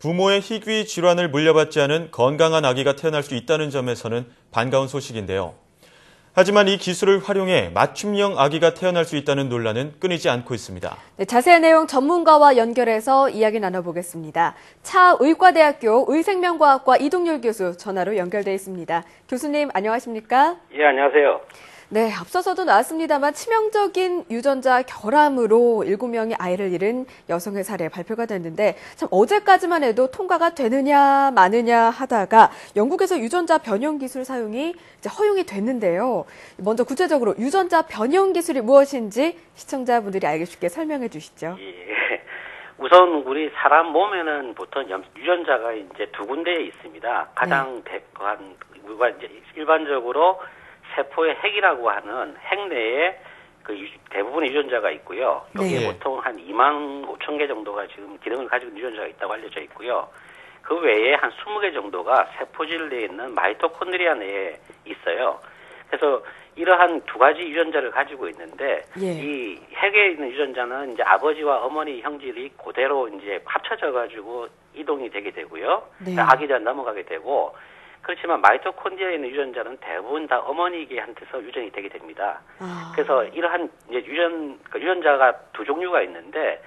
부모의 희귀 질환을 물려받지 않은 건강한 아기가 태어날 수 있다는 점에서는 반가운 소식인데요. 하지만 이 기술을 활용해 맞춤형 아기가 태어날 수 있다는 논란은 끊이지 않고 있습니다. 네, 자세한 내용 전문가와 연결해서 이야기 나눠보겠습니다. 차의과대학교 의생명과학과 이동률 교수 전화로 연결돼 있습니다. 교수님 안녕하십니까? 예, 안녕하세요. 네, 앞서서도 나왔습니다만 치명적인 유전자 결함으로 7명의 아이를 잃은 여성의 사례 발표가 됐는데 참 어제까지만 해도 통과가 되느냐 마느냐 하다가 영국에서 유전자 변형 기술 사용이 이제 허용이 됐는데요. 먼저 구체적으로 유전자 변형 기술이 무엇인지 시청자분들이 알기 쉽게 설명해 주시죠. 예. 우선 우리 사람 몸에는 보통 유전자가 이제 두 군데에 있습니다. 가장 우리가 이제 일반적으로 세포의 핵이라고 하는 핵 내에 그 대부분의 유전자가 있고요. 여기에 보통 한 2만 5천 개 정도가 지금 기능을 가지고 있는 유전자가 있다고 알려져 있고요. 그 외에 한 20개 정도가 세포질 내에 있는 마이토콘드리아 내에 있어요. 그래서 이러한 두 가지 유전자를 가지고 있는데 이 핵에 있는 유전자는 이제 아버지와 어머니 형질이 그대로 이제 합쳐져 가지고 이동이 되게 되고요. 아기한테 넘어가게 되고. 그렇지만 마이토콘드리아에 있는 유전자는 대부분 다 어머니한테서 유전이 되게 됩니다. 그래서 이러한 이제 유전자가 두 종류가 있는데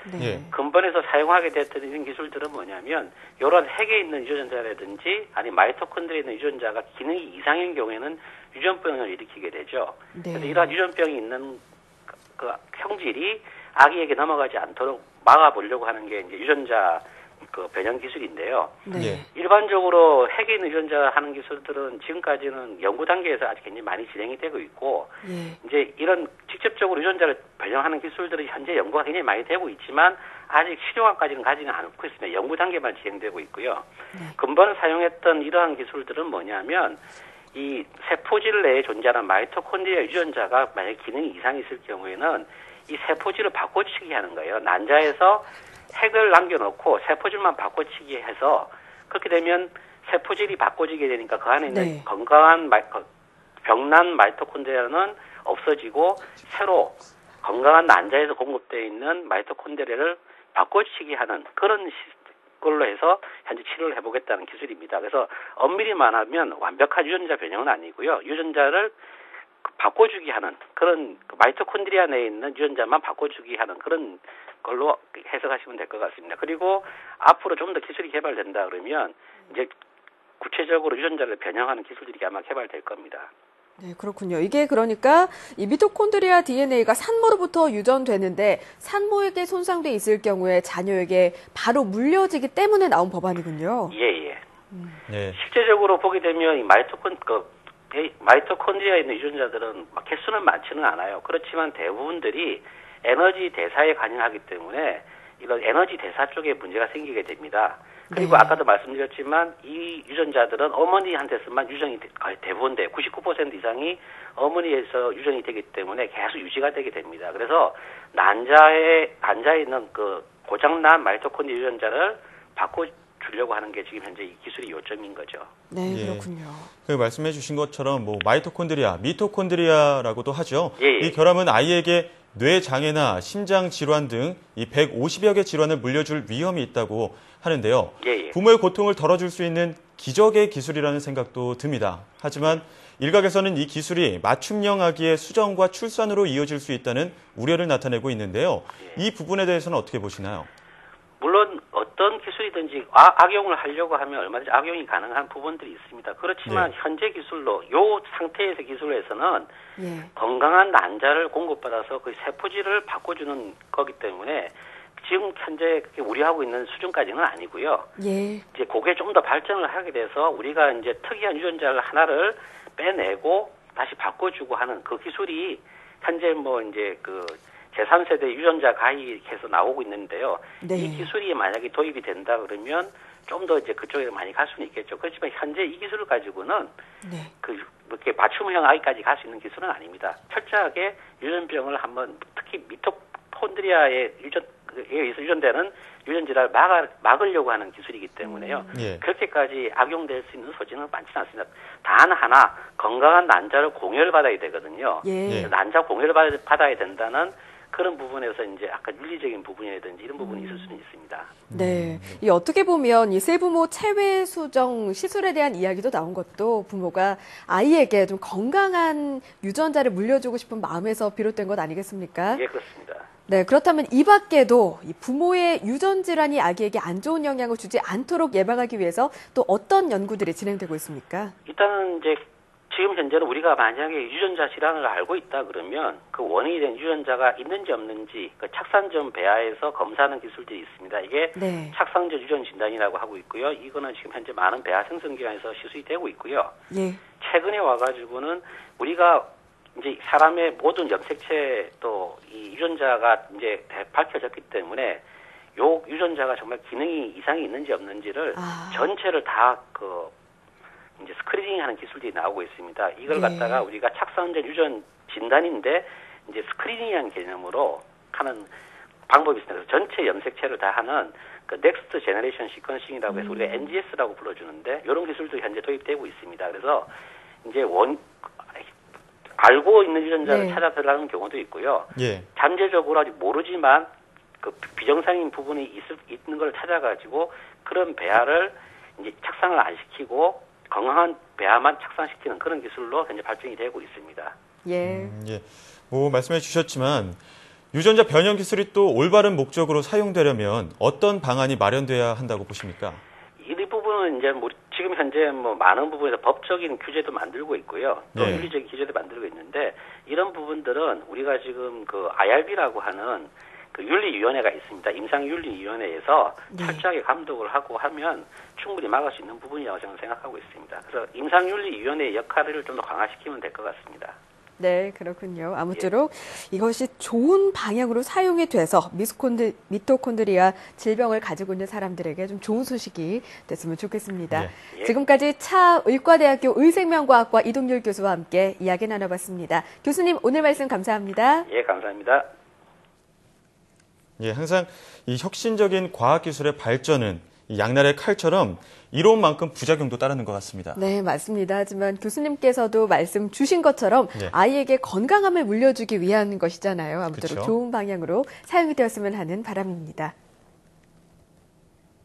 근본에서 사용하게 됐던 이런 기술들은 뭐냐면 이런 핵에 있는 유전자라든지 아니 마이토콘드리아에 있는 유전자가 기능이 이상인 경우에는 유전병을 일으키게 되죠. 그래서 이러한 유전병이 있는 그 형질이 아기에게 넘어가지 않도록 막아보려고 하는 게 이제 유전자 그 변형 기술인데요. 일반적으로 핵에 있는 유전자 하는 기술들은 지금까지는 연구 단계에서 아직 굉장히 많이 진행이 되고 있고, 이제 이런 직접적으로 유전자를 변형하는 기술들은 현재 연구가 굉장히 많이 되고 있지만 아직 실용화까지는 가지는 않고 있습니다. 연구 단계만 진행되고 있고요. 근본 사용했던 이러한 기술들은 뭐냐면 이 세포질 내에 존재하는 마이토콘드리아 유전자가 만약 기능이 이상이 있을 경우에는 이 세포질을 바꿔치기 하는 거예요. 난자에서 핵을 남겨놓고 세포질만 바꿔치기 해서 그렇게 되면 세포질이 바꿔지게 되니까 그 안에 있는 건강한 병난 마이토콘드리아는 없어지고 새로 건강한 난자에서 공급되어 있는 마이토콘드리아를 바꿔치기 하는 그런 걸로 해서 현재 치료를 해보겠다는 기술입니다. 그래서 엄밀히 말하면 완벽한 유전자 변형은 아니고요. 유전자를 바꿔주기 하는 그런 마이토콘드리아 내에 있는 유전자만 바꿔주기 하는 그런 걸로 해석하시면 될 것 같습니다. 그리고 앞으로 좀 더 기술이 개발된다 그러면 이제 구체적으로 유전자를 변형하는 기술들이 아마 개발될 겁니다. 네, 그렇군요. 이게 그러니까 이 미토콘드리아 DNA가 산모로부터 유전되는데 산모에게 손상돼 있을 경우에 자녀에게 바로 물려지기 때문에 나온 법안이군요. 예. 실제적으로 보게 되면 이 마이토콘드리아에 있는 유전자들은 개수는 많지는 않아요. 그렇지만 대부분들이 에너지 대사에 관여하기 때문에 이런 에너지 대사 쪽에 문제가 생기게 됩니다. 그리고 아까도 말씀드렸지만 이 유전자들은 어머니한테서만 유전이 거의 대부분 99% 이상이 어머니에서 유전이 되기 때문에 계속 유지가 되게 됩니다. 그래서 난자에 있는 그 고장난 마이토콘드리아 유전자를 바꿔주려고 하는 게 지금 현재 이 기술의 요점인 거죠. 네, 그렇군요. 그 말씀해 주신 것처럼 뭐 마이토콘드리아, 미토콘드리아라고도 하죠. 이 예. 결함은 아이에게 뇌장애나 심장 질환 등 이 150여 개 질환을 물려줄 위험이 있다고 하는데요. 부모의 고통을 덜어줄 수 있는 기적의 기술이라는 생각도 듭니다. 하지만 일각에서는 이 기술이 맞춤형 아기의 수정과 출산으로 이어질 수 있다는 우려를 나타내고 있는데요. 이 부분에 대해서는 어떻게 보시나요? 물론 어떤 기술이든지 악용을 하려고 하면 얼마든지 악용이 가능한 부분들이 있습니다. 그렇지만 현재 기술로 이 상태에서 기술에서는 건강한 난자를 공급받아서 그 세포질을 바꿔주는 거기 때문에 지금 현재 그렇게 우려하고 있는 수준까지는 아니고요. 이제 그게 좀 더 발전을 하게 돼서 우리가 이제 특이한 유전자를 하나를 빼내고 다시 바꿔주고 하는 그 기술이 현재 뭐 이제 그 제3세대 유전자 가입해서 나오고 있는데요. 이 기술이 만약에 도입이 된다 그러면 좀 더 이제 그쪽에 많이 갈 수는 있겠죠. 그렇지만 현재 이 기술을 가지고는 그렇게 맞춤형 아기까지 갈 수 있는 기술은 아닙니다. 철저하게 유전병을 한번 특히 미토콘드리아에 의해서 유전되는 유전질환을 막으려고 하는 기술이기 때문에요. 그렇게까지 악용될 수 있는 소지는 많지는 않습니다. 단 하나 건강한 난자를 공여를 받아야 되거든요. 난자 공여를 받아야 된다는 그런 부분에서 이제 아까 윤리적인 부분이라든지 이런 부분이 있을 수는 있습니다. 네. 이 어떻게 보면 이 세부모 체외 수정 시술에 대한 이야기도 나온 것도 부모가 아이에게 좀 건강한 유전자를 물려주고 싶은 마음에서 비롯된 것 아니겠습니까? 예, 그렇습니다. 네, 그렇다면 이 밖에도 이 부모의 유전 질환이 아기에게 안 좋은 영향을 주지 않도록 예방하기 위해서 또 어떤 연구들이 진행되고 있습니까? 일단은 이제 지금 현재는 우리가 만약에 유전자 질환을 알고 있다 그러면 그 원인이 된 유전자가 있는지 없는지 그 착산전 배아에서 검사하는 기술들이 있습니다. 이게 네. 착상전 유전 진단이라고 하고 있고요. 이거는 지금 현재 많은 배아 생성기관에서 시술이 되고 있고요. 예. 최근에 와가지고는 우리가 이제 사람의 모든 염색체 또 이 유전자가 이제 밝혀졌기 때문에 요 유전자가 정말 기능이 이상이 있는지 없는지를 전체를 다 이제 스크리닝하는 기술들이 나오고 있습니다. 이걸 갖다가 우리가 착상전 유전 진단인데 이제 스크리닝한 개념으로 하는 방법이 있습니다. 그래서 전체 염색체를 다 하는 그 넥스트 제너레이션 시퀀싱이라고 해서 우리가 NGS라고 불러주는데 이런 기술도 현재 도입되고 있습니다. 그래서 이제 알고 있는 유전자를 찾아 들어가는 경우도 있고요. 예. 잠재적으로 아직 모르지만 그 비정상인 부분이 있는 걸 찾아가지고 그런 배아를 이제 착상을 안 시키고 건강한 배아만 착상시키는 그런 기술로 현재 발전이 되고 있습니다. 예. 예. 말씀해 주셨지만 유전자 변형 기술이 또 올바른 목적으로 사용되려면 어떤 방안이 마련돼야 한다고 보십니까? 이 부분은 이제 지금 현재 많은 부분에서 법적인 규제도 만들고 있고요. 또 윤리적인 규제도 만들고 있는데 이런 부분들은 우리가 지금 그 IRB라고 하는 그 윤리위원회가 있습니다. 임상윤리위원회에서 철저하게 감독을 하고 하면 충분히 막을 수 있는 부분이라고 저는 생각하고 있습니다. 그래서 임상윤리위원회의 역할을 좀 더 강화시키면 될 것 같습니다. 네, 그렇군요. 아무쪼록 이것이 좋은 방향으로 사용이 돼서 미토콘드리아 질병을 가지고 있는 사람들에게 좀 좋은 소식이 됐으면 좋겠습니다. 지금까지 차의과대학교 의생명과학과 이동률 교수와 함께 이야기 나눠봤습니다. 교수님, 오늘 말씀 감사합니다. 예, 감사합니다. 예, 항상 이 혁신적인 과학기술의 발전은 이 양날의 칼처럼 이로운만큼 부작용도 따르는 것 같습니다. 네, 맞습니다. 하지만 교수님께서도 말씀 주신 것처럼 아이에게 건강함을 물려주기 위한 것이잖아요. 아무쪼록 좋은 방향으로 사용이 되었으면 하는 바람입니다.